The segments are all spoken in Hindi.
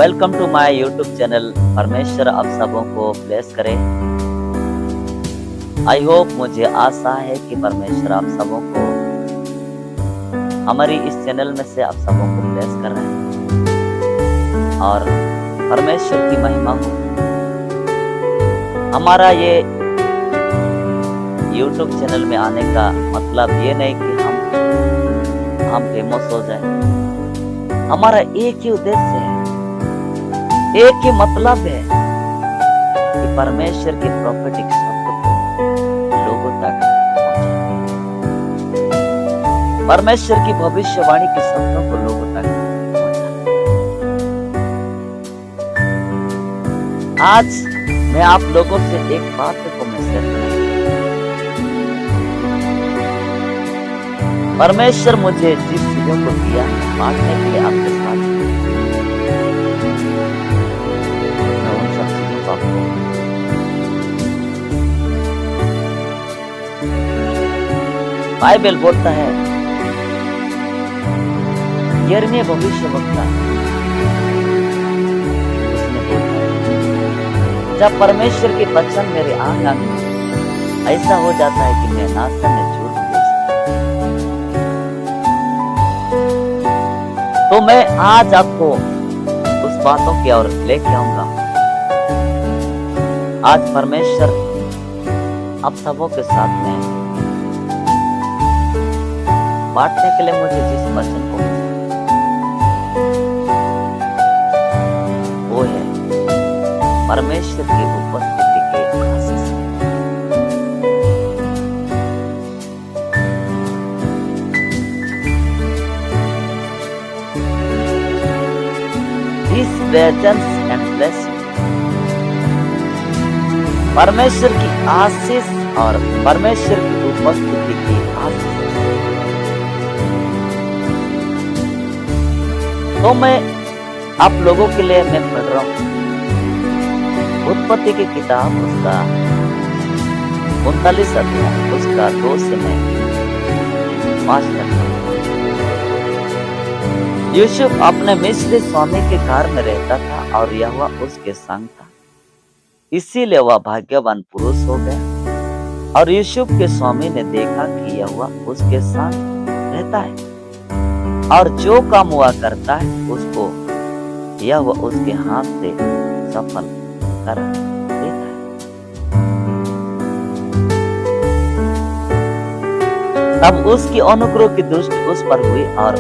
Welcome to my YouTube channel. परमेश्वर आप सबों को ब्लेस करे। आई होप, मुझे आशा है कि परमेश्वर आप सबों को हमारी इस चैनल में से आप सबों को ब्लेस कर रहे हैं और परमेश्वर की महिमा हो। हमारा ये यूट्यूब चैनल में आने का मतलब ये नहीं कि हम फेमस हो जाए। हमारा एक ही उद्देश्य है, एक ही मतलब है कि परमेश्वर के प्रोफेटिक शब्द को लोगों तक पहुंचाए, परमेश्वर की भविष्यवाणी के शब्दों को लोगों तक पहुंचाए। आज मैं आप लोगों से एक बात को मैं शेयर करूंगा। परमेश्वर मुझे जिस चीजों को दिया बांटने के लिए आपके साथ, मैं उन सब चीजों को आपको बाइबल बोलता है, यिर्मयाह भविष्यवक्ता उसने बोला है, जब परमेश्वर के वचन मेरे आंख में ऐसा हो जाता है कि मैं नासन में झूठ बोल तो मैं आज आपको उस बातों की ओर लेके आऊंगा। आज परमेश्वर आप सबों के साथ में बांटने के लिए मुझे जिस वचन को वो है परमेश्वर की उपस्थिति के आशीष। His presence and blessing, परमेश्वर की आशीष और परमेश्वर की उपस्थिति की आशीष। तो मैं आप लोगों के लिए मैं पढ़ रहा हूं उत्पत्ति की किताब, उसका 39 अध्याय, उसका 2 से मैं 5 तक। यूसुफ अपने मिस्री स्वामी के घर में रहता था और यहोवा उसके संग था, इसीलिए वह भाग्यवान पुरुष हो गया। और यूसुफ के स्वामी ने देखा कि यहोवा उसके संग रहता है और जो काम हुआ करता है उसको यहोवा उसके हाथ से सफल कर देता है। तब उसकी अनुग्रह की दृष्टि उस पर हुई और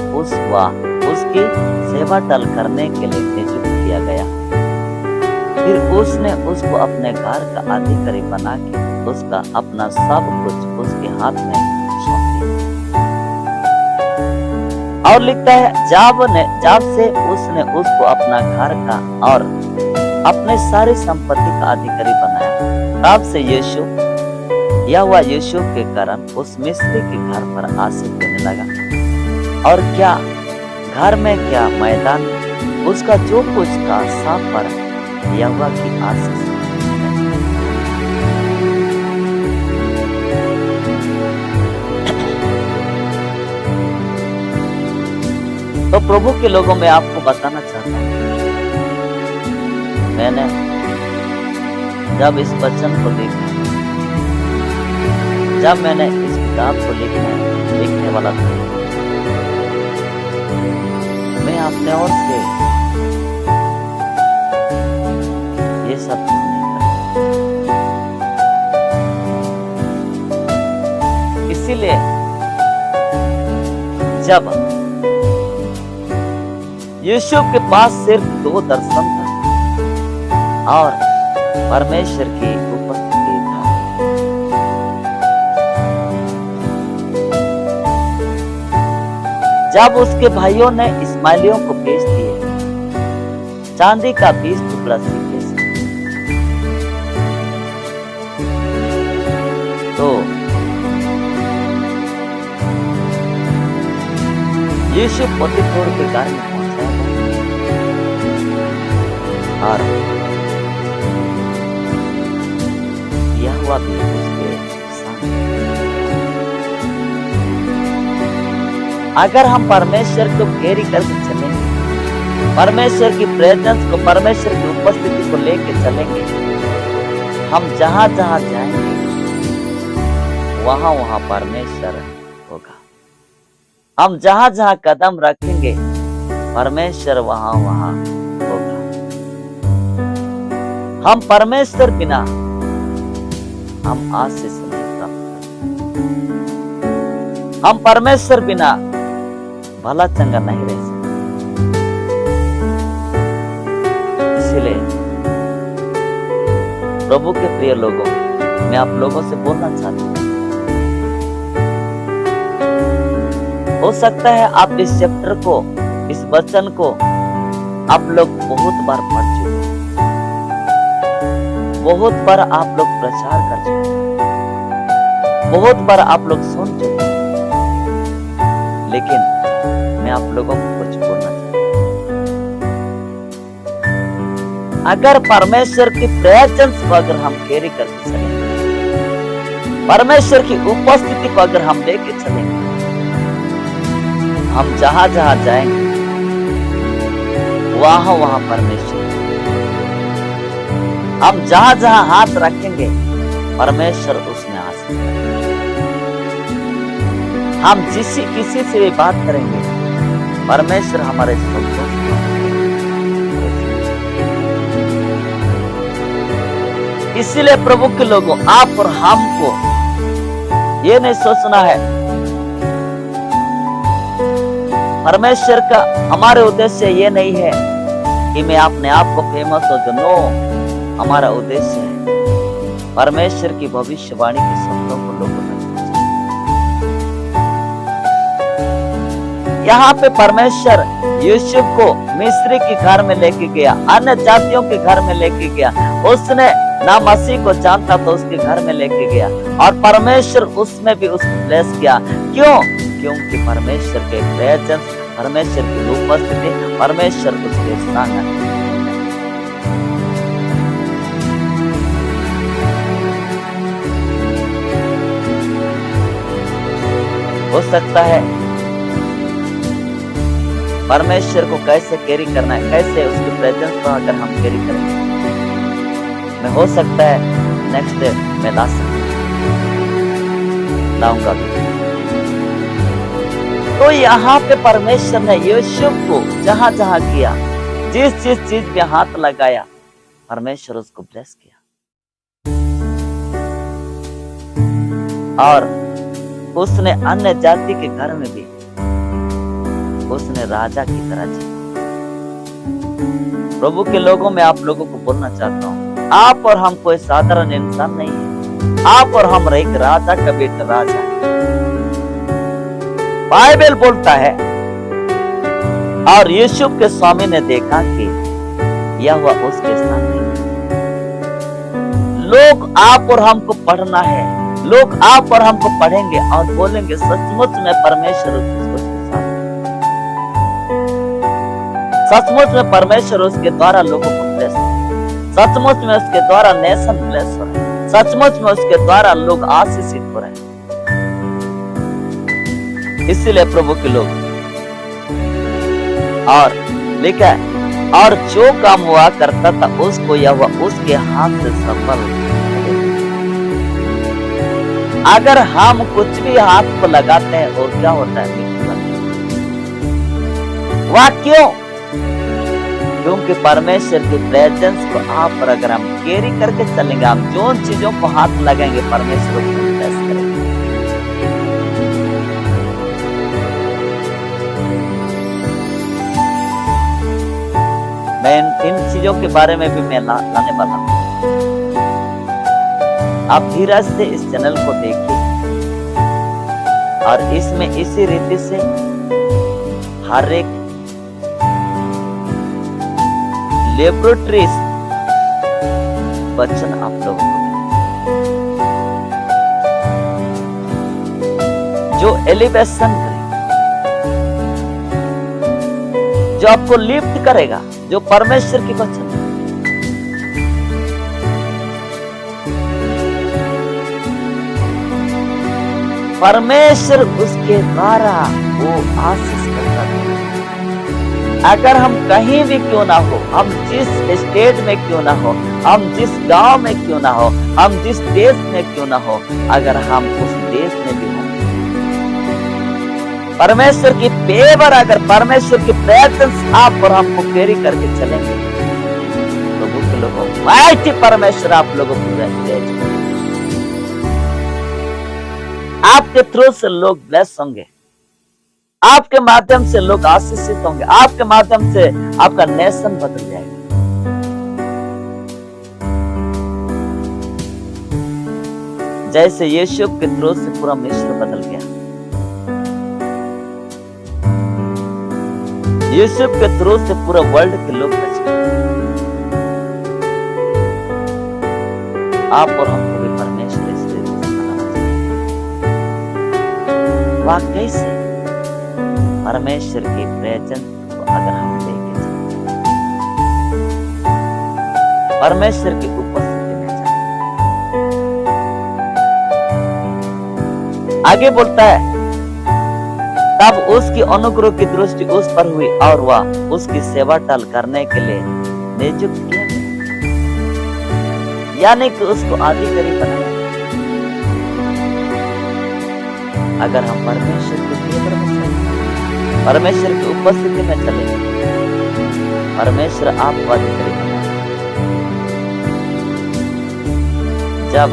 उसकी सेवा टल करने के लिए नियुक्त किया गया। फिर उसने उसको अपने घर का अधिकारी बना के उसका अपना सब कुछ उसके हाथ में सौंप दिया। और लिखता है, जब से उसने उसको अपना घर का और अपने सारी संपत्ति का अधिकारी बनाया, तब से यहोवा यूसुफ के कारण उस मिस्री के घर पर आशीष देने लगा। और क्या घर में क्या मैदान, उसका जो कुछ था सब पर यहोवा की आशीष। तो प्रभु के लोगों में आपको बताना चाहता हूं, मैंने जब इस वचन को देखा, जब मैंने इस किताब को लिखने वाला था, मैं अपने ओर से ये सब नहीं करता। इसीलिए जब यूसुफ के पास सिर्फ 2 दर्शन था और परमेश्वर की उपस्थिति था, जब उसके भाइयों ने इस्माइलियों को बेच दिए चांदी का 20 टुकड़ा सिक्के से, तो यूसुफ पोतीफर के घर में पहुंचा और यहोवा भी उसके साथ। अगर हम परमेश्वर को कैरी करके चलेंगे परमेश्वर की प्रेजेंस को, परमेश्वर की उपस्थिति को लेके चलेंगे, हम जहां जहां जाएंगे वहां वहां परमेश्वर होगा। हम जहां जहां कदम रखेंगे परमेश्वर वहां वहां होगा। हम परमेश्वर बिना हम आशीष नहीं प्राप्त करते। हम परमेश्वर बिना भला चंगा नहीं रह सकते। इसीलिए प्रभु के प्रिय लोगों, मैं आप लोगों से बोलना चाहता हूं, हो सकता है आप इस चैप्टर को, इस वचन को आप लोग बहुत बार पढ़ चुके हैं, बहुत बार आप लोग प्रचार कर चुके हैं, बहुत बार आप लोग सुन चुके हैं, लेकिन मैं आप लोगों को कुछ बोलना चाहता हूं। अगर परमेश्वर की प्रेजेंस को अगर हम कैरी करके चलेंगे, परमेश्वर की उपस्थिति को अगर हम लेके चलेंगे, हम जहां जहां जाएंगे वहां वहां परमेश्वर, हम जहां जहां हाथ रखेंगे परमेश्वर उसमें आ सकता है। हम किसी से भी बात करेंगे परमेश्वर हमारे शब्दों से, इसीलिए प्रभु के लोगों, आप और हमको ये नहीं सोचना है, परमेश्वर का हमारे उद्देश्य ये नहीं है कि मैं अपने आप को फेमस हो जो, नो, हमारा उद्देश्य है परमेश्वर की भविष्यवाणी के शब्दों को लोगों तक पहुंचाना। यहाँ पे परमेश्वर यूसुफ को मिस्री के घर में लेके गया, अन्य जातियों के घर में लेके गया, उसने ना मसीह को जानता तो उसके घर में लेके गया, और परमेश्वर उसमें भी उसको ब्लेस किया। क्यों? क्योंकि परमेश्वर के प्रेजेंस, परमेश्वर की उपस्थिति, परमेश्वर उसके संग है। हो सकता है परमेश्वर को कैसे कैरी करना है, कैसे उसकी प्रेजेंस को अगर हम कैरी करेंगे, मैं हो सकता है नेक्स्ट डे मैं लाऊंगा भी। तो यहाँ पे परमेश्वर ने यूसुफ को जहां जहां किया, जिस जिस चीज में हाथ लगाया, परमेश्वर उसको ब्लेस किया, और उसने अन्य जाति के घर में भी उसने राजा की तरह जिया। प्रभु के लोगों में आप लोगों को बोलना चाहता हूँ, आप और हम कोई साधारण इंसान नहीं है, आप और हम एक राजा का बेटा राजा है। बाइबल बोलता है, और यूसुफ के स्वामी ने देखा कि यह हुआ उसके सामने। लोग आप और हमको पढ़ना है, लोग आप और हमको पढ़ेंगे और बोलेंगे सचमुच में परमेश्वर उसके साथ, सचमुच में परमेश्वर उसके द्वारा लोगों को ब्लेस, सचमुच में उसके द्वारा नेशन ब्लेस हो रहे हैं, सचमुच में उसके द्वारा लोग आशीषित हो रहे हैं। इसीलिए प्रभु के लोग, और लिखा है, और जो काम हुआ करता था उसको या हुआ उसके हाथ से सफल। अगर हम कुछ भी हाथ को लगाते हैं और क्या होता है, वह क्यों? क्योंकि परमेश्वर की प्रेजेंस को आप पर अगर हम कैरी करके चलेंगे, हम जो चीजों को हाथ लगाएंगे परमेश्वर को ब्लेस करेंगे। मैं इन चीजों के बारे में भी मैं लाने वाला हूं। आप धीरज से इस चैनल को देखिए, और इसमें इसी रीति से हर एक लेबोरेटरीज वचन आप लोगों को, जो एलिवेशन करेगा, जो आपको लिफ्ट करेगा, जो परमेश्वर की वचन, परमेश्वर उसके द्वारा वो आशीष करता है। अगर हम कहीं भी क्यों ना हो, हम जिस स्टेट में क्यों ना हो, हम जिस गांव में क्यों ना हो, हम जिस देश में क्यों ना हो, अगर हम उस देश में भी हो, परमेश्वर की फेवर, अगर परमेश्वर की प्रेजेंस आप और हमको कैरी करके चलेंगे, प्रभु के लोगों, माइटी परमेश्वर आप लोगों को भेज, आपके थ्रू से लोग ब्लेस होंगे, आपके माध्यम से लोग आशीषित होंगे, आपके माध्यम से आपका नेशन बदल जाएगा। जैसे यीशु के थ्रू से पूरा मिस्र बदल गया, यीशु के थ्रू से पूरा वर्ल्ड के लोग बच गए। आप और हमको भी परमेश्वर इस रीति से बनाना चाहिए। वाकई से परमेश्वर की प्रेजेंस को अगर हम लेके चलते, परमेश्वर की उपस्थिति में जाए, आगे बोलता है, तब उसकी अनुग्रह की दृष्टि उस पर हुई और वह उसकी सेवा टल करने के लिए नियुक्त किया गया, यानी कि उसको अधिकारी बनाया। अगर हम परमेश्वर के फेवर में चलें, परमेश्वर की उपस्थिति में चले, परमेश्वर आपको अधिकारी बनाए। जब